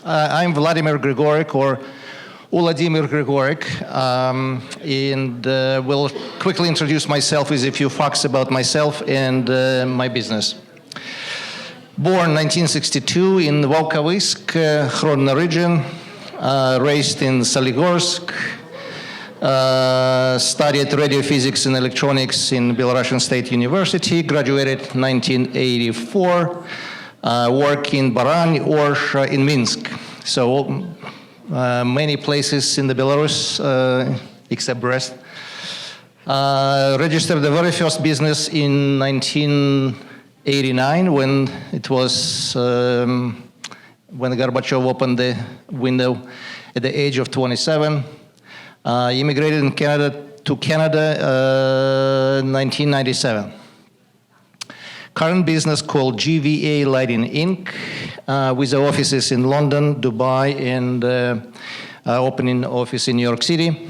I'm Vladimir Grigorik, or Vladimir Grigorik, and will quickly introduce myself with a few facts about myself and my business. Born 1962 in Volkovysk, Khrodno region, raised in Soligorsk, studied radio physics and electronics in Belarusian State University, graduated 1984, work in Baran, Orsha, in Minsk. So many places in the Belarus, except Brest. Registered the very first business in 1989 when it was, when Gorbachev opened the window at the age of 27. Immigrated to Canada 1997. Current business called GVA Lighting Inc. With offices in London, Dubai, and opening office in New York City.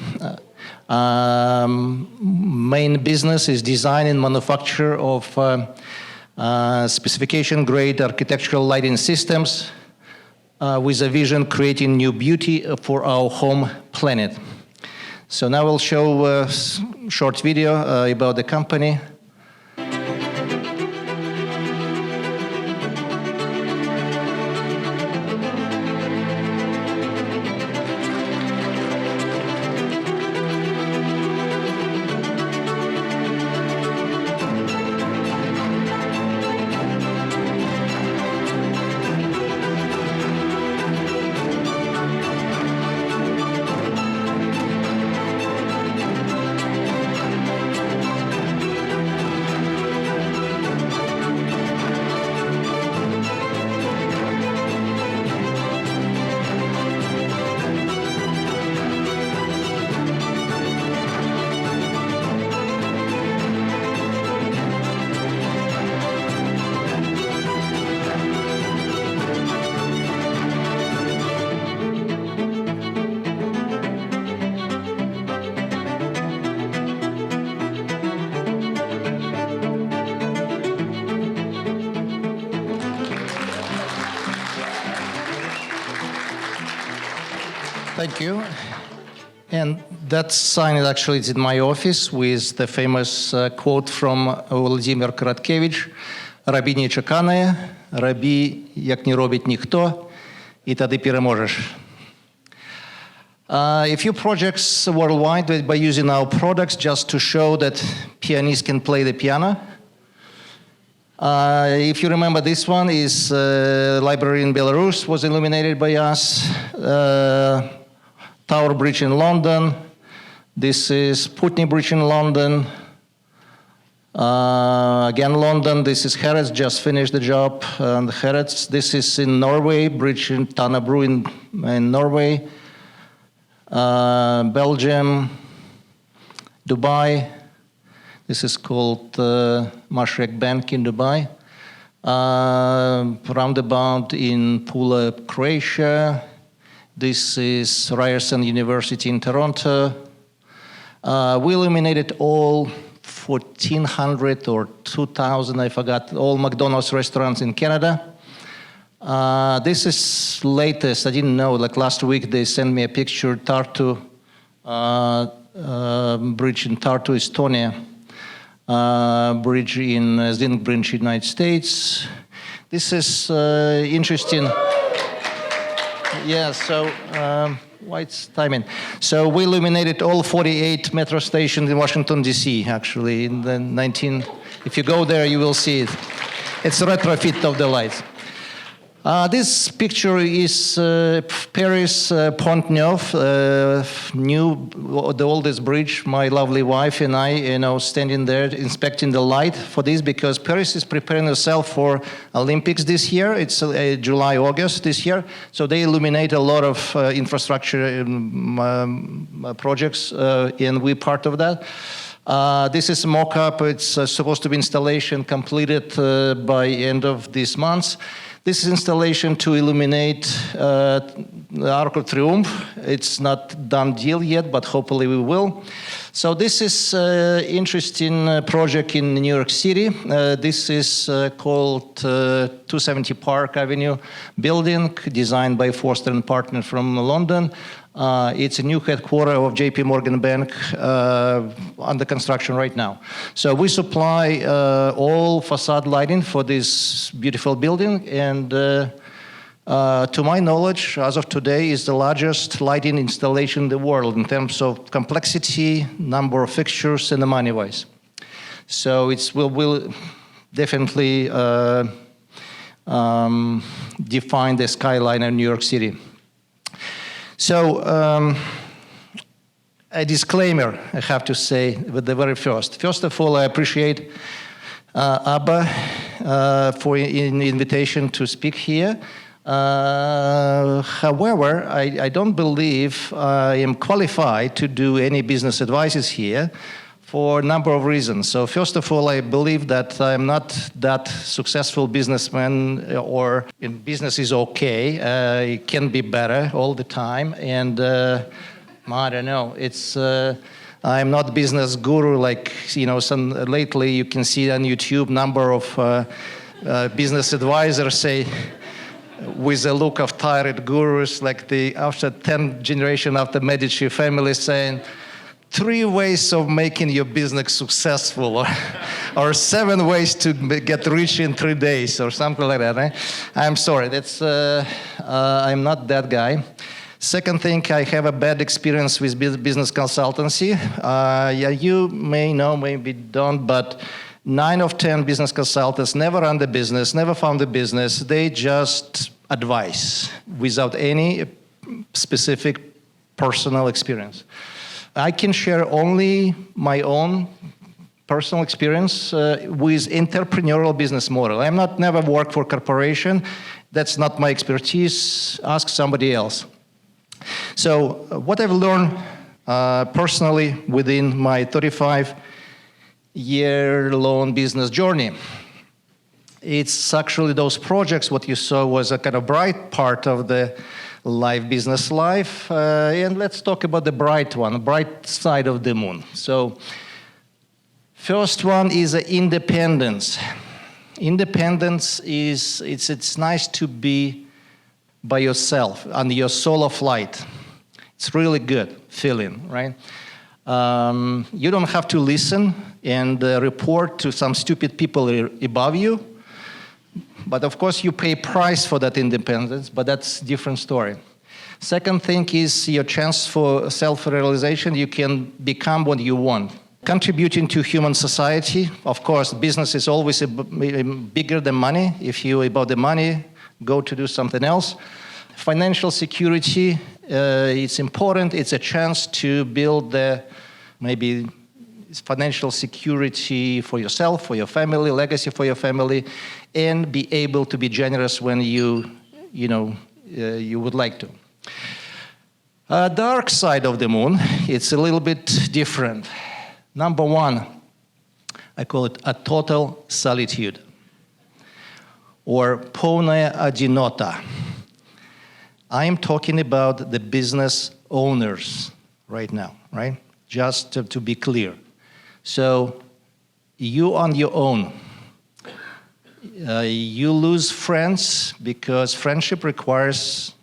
Main business is design and manufacture of specification-grade architectural lighting systems with a vision creating new beauty for our home planet. So now we'll show a short video about the company. Thank you. And that sign is actually in my office with the famous quote from Vladimir Karatkevich: «Роби не чекане, роби як не робить ніхто, і тоді переможеш». A few projects worldwide by using our products just to show that pianists can play the piano. If you remember, this one is library in Belarus was illuminated by us. Tower Bridge in London. This is Putney Bridge in London. Again, London. This is Harrods, just finished the job on the Harrods. This is in Norway, bridge in Tanabru in Norway. Belgium, Dubai. This is called Mashrek Bank in Dubai. Roundabout in Pula, Croatia. This is Ryerson University in Toronto. We illuminated all 1,400 or 2,000, I forgot, all McDonald's restaurants in Canada. This is latest, I didn't know, like last week they sent me a picture, Tartu, bridge in Tartu, Estonia, bridge in Zinc Bridge, United States. This is interesting. Yeah, so why it's timing? So we illuminated all 48 metro stations in Washington, D.C., actually, in the if you go there, you will see it. It's a retrofit of the lights. This picture is Paris Pont Neuf, the oldest bridge. My lovely wife and I, standing there inspecting the light for this because Paris is preparing herself for Olympics this year. It's July, August this year. So they illuminate a lot of infrastructure projects, and we're part of that. This is mock-up. It's supposed to be installation completed by end of this month. This is installation to illuminate the Arc of Triumph. It's not done deal yet, but hopefully we will. So this is interesting project in New York City. This is called 270 Park Avenue building, designed by Forster & Partner from London. It's a new headquarters of JP Morgan Bank under construction right now. So we supply all facade lighting for this beautiful building, and to my knowledge, as of today, is the largest lighting installation in the world in terms of complexity, number of fixtures, and the money-wise. So it will definitely define the skyline of New York City. So a disclaimer, I have to say, with the very first. First of all, I appreciate ABBA for an invitation to speak here. However, I don't believe I am qualified to do any business advices here for a number of reasons. So first of all, I believe that I'm not that successful businessman, or in business is okay. It can be better all the time. And I don't know, it's, I'm not business guru like, you know, lately you can see on YouTube number of business advisors say, with a look of tired gurus, like the after 10 generation of the Medici family, saying 3 ways of making your business successful, or 7 ways to get rich in 3 days, or something like that. Right? I'm sorry, that's I'm not that guy. Second thing, I have a bad experience with business consultancy. Yeah, you may know, maybe don't, but 9 of 10 business consultants never run the business, never found the business. They just advise without any specific personal experience. I can share only my own personal experience with entrepreneurial business model. I'm not never worked for corporation. That's not my expertise. Ask somebody else. So what I've learned personally within my 35-year-long business journey, it's actually those projects, what you saw was a kind of bright part of the business life. And let's talk about the bright one, the bright side of the moon. So first one is independence. Independence is, it's nice to be by yourself, on your solo flight. It's really good feeling, right? You don't have to listen and report to some stupid people above you. But of course, you pay price for that independence, but that's a different story. Second thing is your chance for self-realization. You can become what you want. Contributing to human society. Of course, business is always bigger than money. If you're about the money, go to do something else. Financial security, it's important. It's a chance to build the maybe financial security for yourself, for your family, legacy for your family, and be able to be generous when you would like to. Dark side of the moon, it's a little bit different. Number one, I call it a total solitude, or полная одинота. I am talking about the business owners right now, right? Just to be clear. So you on your own. You lose friends because friendship requires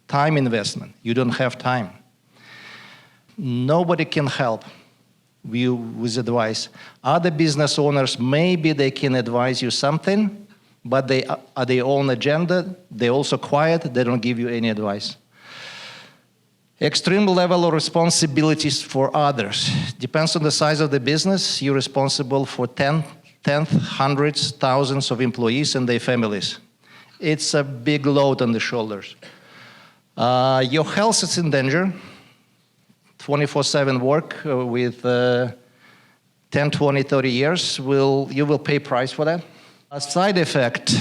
time investment. You don't have time. Nobody can help you with advice. Other business owners, maybe they can advise you something, but they are their own agenda. They're also quiet. They don't give you any advice. Extreme level of responsibilities for others. Depends on the size of the business. You're responsible for tenth, hundreds, thousands of employees and their families. It's a big load on the shoulders. Your health is in danger. 24/7 work with 10, 20, 30 years, you will pay price for that. A side effect,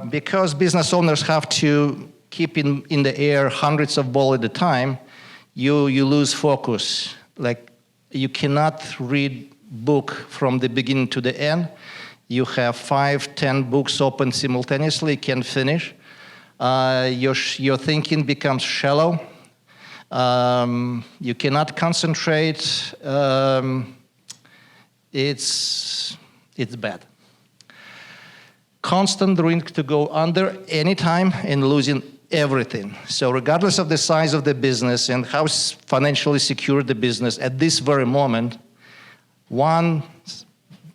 because business owners have to keep in the air hundreds of balls at a time, you lose focus. Like, you cannot read book from the beginning to the end. You have 5, 10 books open simultaneously, can't finish. Your thinking becomes shallow. You cannot concentrate. It's bad. Constant risk to go under anytime and losing everything. So regardless of the size of the business and how financially secure the business at this very moment, one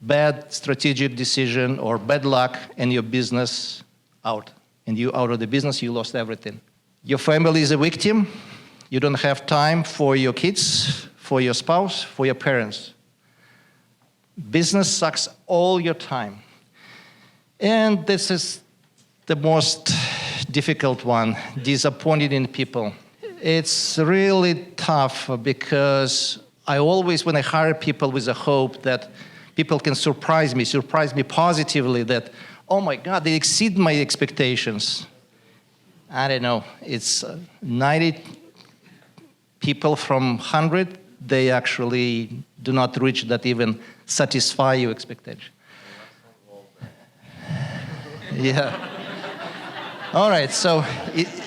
bad strategic decision or bad luck and your business out. And you out of the business, you lost everything. Your family is a victim. You don't have time for your kids, for your spouse, for your parents. Business sucks all your time. And this is the most difficult one, disappointed in people. It's really tough because I always, when I hire people with a hope that people can surprise me positively, that, oh my God, they exceed my expectations. I don't know, it's 90 people from 100, they actually do not reach that even satisfy your expectation. Yeah. All right, so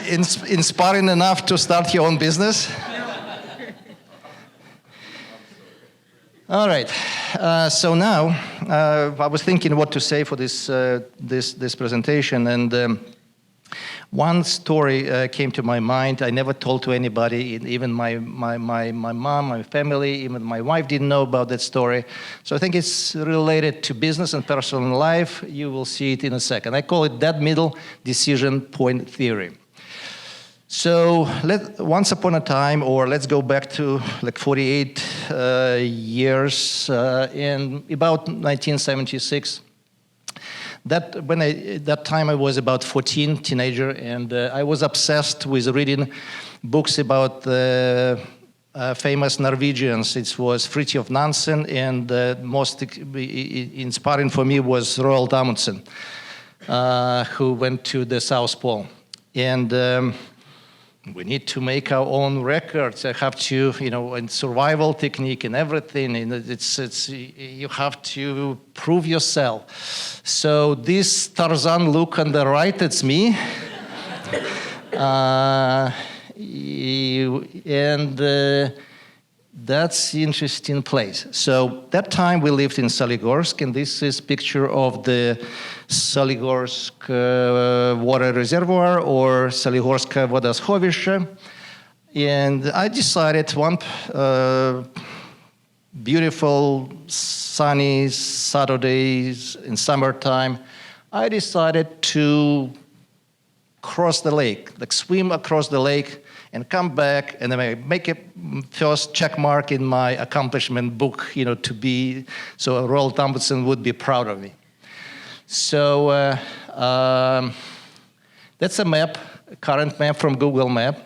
inspiring enough to start your own business? All right, so now I was thinking what to say for this presentation, and one story came to my mind. I never told to anybody, even my mom, my family, even my wife didn't know about that story. So I think it's related to business and personal life. You will see it in a second. I call it that middle decision point theory. So once upon a time, or let's go back to like 48 years, in about 1976, that time I was about 14, teenager, and I was obsessed with reading books about the famous Norwegians. It was Fridtjof Nansen, and most inspiring for me was Roald Amundsen, who went to the South Pole. And we need to make our own records. I have to, and survival technique and everything. And it's you have to prove yourself. So this Tarzan look on the right, it's me. That's an interesting place. So that time we lived in Soligorsk, and this is picture of the Soligorsk water reservoir, or Soligorska водосховище. And I decided one beautiful sunny Saturdays in summertime, I decided to cross the lake, like swim across the lake and come back, and then I make a first check mark in my accomplishment book, to be, so Roald Amundsen would be proud of me. So that's a map, a current map from Google Map.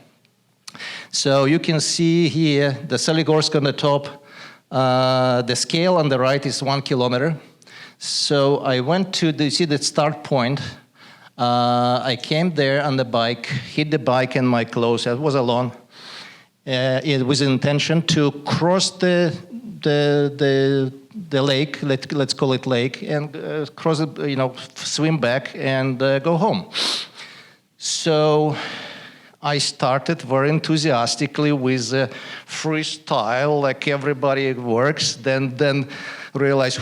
So you can see here the Soligorsk on the top. The scale on the right is 1 kilometer. So I went to you see the start point. I came there on the bike, hit the bike and my clothes. I was alone. It was an intention to cross the lake, let's call it lake, and cross it, swim back and go home. So I started very enthusiastically with freestyle, like everybody works. Then realized,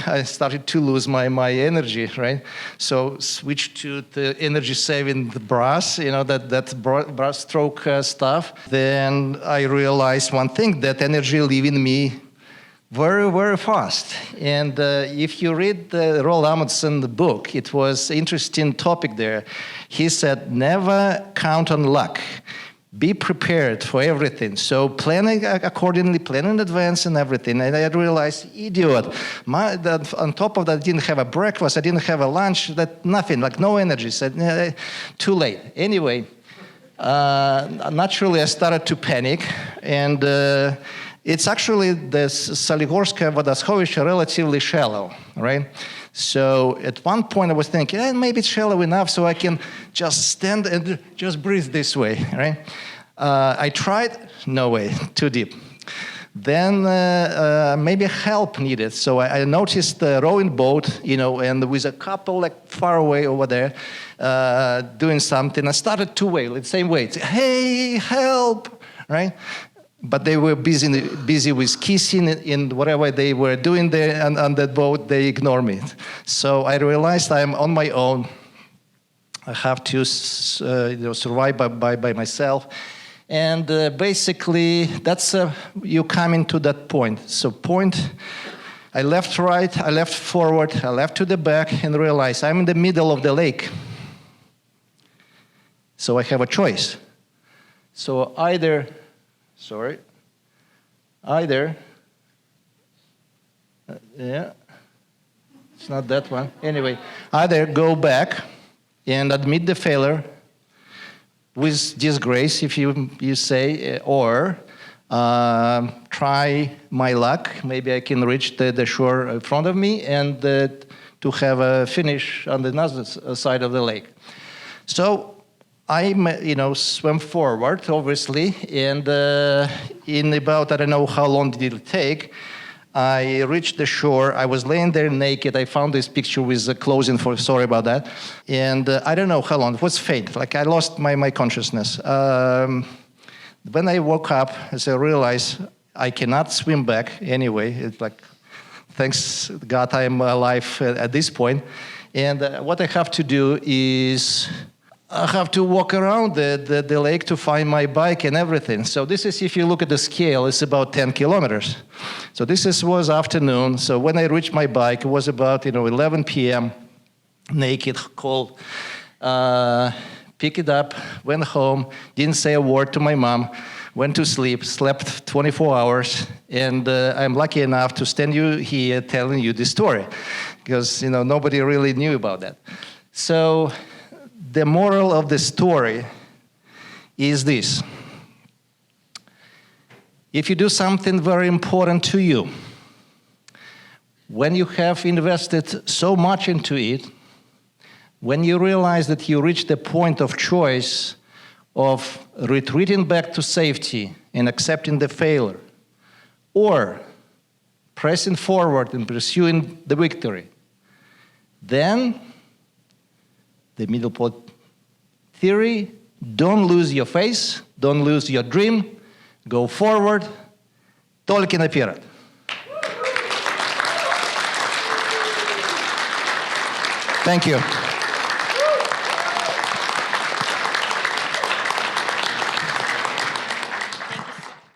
I started to lose my energy, right? So switched to the energy-saving brass, that brass stroke stuff. Then I realized one thing, that energy leaving me very, very fast. And if you read the Roald Amundsen book, it was an interesting topic there. He said, never count on luck. Be prepared for everything. So planning accordingly, plan in advance and everything. And I realized, idiot, on top of that, I didn't have a breakfast, I didn't have a lunch, nothing, like no energy. Said, too late. Anyway, naturally I started to panic, and it's actually the Soligorska водосховище relatively shallow, right? So at one point I was thinking, maybe it's shallow enough so I can just stand and just breathe this way, right? I tried, no way, too deep. Then maybe help needed. So I noticed the rowing boat, and with a couple like far away over there doing something. I started to wail the same way. Hey, help, right? But they were busy with kissing and whatever they were doing there on that boat, they ignored me. So I realized I'm on my own. I have to survive by myself. And basically, that's you come into that point. So I left right, I left forward, I left to the back, and realized I'm in the middle of the lake. So I have a choice. So either, yeah, it's not that one. Anyway, either go back and admit the failure with disgrace, if you say, or try my luck. Maybe I can reach the shore in front of me and to have a finish on the other side of the lake. So I, swam forward, obviously, and in about, I don't know how long did it take, I reached the shore. I was laying there naked. I found this picture with clothing for, sorry about that. And I don't know how long, it was faint, like I lost my consciousness. When I woke up, as I realized I cannot swim back anyway, it's like, thanks God I'm alive at this point. And what I have to do is, I have to walk around the lake to find my bike and everything. So this is, if you look at the scale, it's about 10 kilometers. So this was afternoon. So when I reached my bike, it was about 11 p.m., naked, cold. Pick it up, went home, didn't say a word to my mom, went to sleep, slept 24 hours, and I'm lucky enough to stand you here telling you this story, because nobody really knew about that. So the moral of the story is this. If you do something very important to you, when you have invested so much into it, when you realize that you reach the point of choice of retreating back to safety and accepting the failure, or pressing forward and pursuing the victory, then the middle point theory, don't lose your faith, don't lose your dream, go forward, только наперед. Thank you.